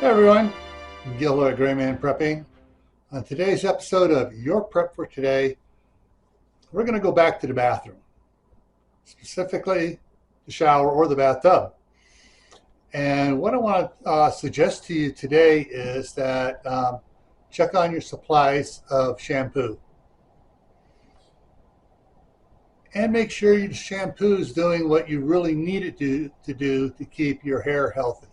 Hey everyone, Gil at Grayman Prepping. On today's episode of Your Prep for Today, we're going to go back to the bathroom, specifically the shower or the bathtub. And what I want to suggest to you today is that check on your supplies of shampoo. And make sure your shampoo is doing what you really need it to do to keep your hair healthy.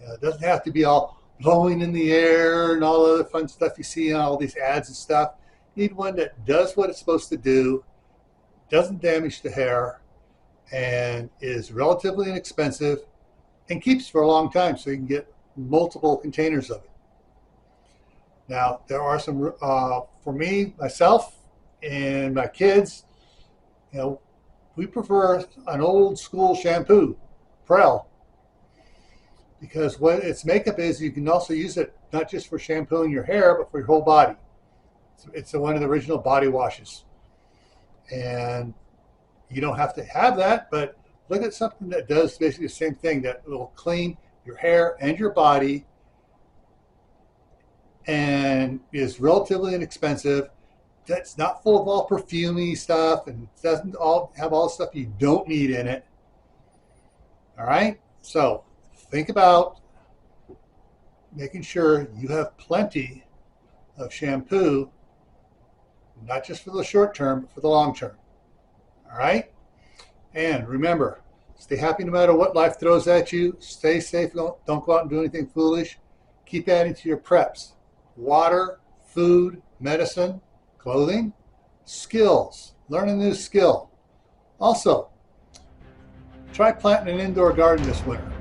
It doesn't have to be all blowing in the air and all the other fun stuff you see on all these ads and stuff. You need one that does what it's supposed to do, doesn't damage the hair, and is relatively inexpensive and keeps for a long time, so you can get multiple containers of it. Now, there are some, for me, myself, and my kids, we prefer an old school shampoo, Prel. Because what its makeup is, you can also use it not just for shampooing your hair, but for your whole body. It's one of the original body washes. And you don't have to have that, but look at something that does basically the same thing, that will clean your hair and your body and is relatively inexpensive. That's not full of all perfumey stuff and doesn't have all the stuff you don't need in it. All right? So think about making sure you have plenty of shampoo, not just for the short term, but for the long term. All right? And remember, stay happy no matter what life throws at you. Stay safe. Don't go out and do anything foolish. Keep adding to your preps. Water, food, medicine, clothing, skills. Learn a new skill. Also, try planting an indoor garden this winter.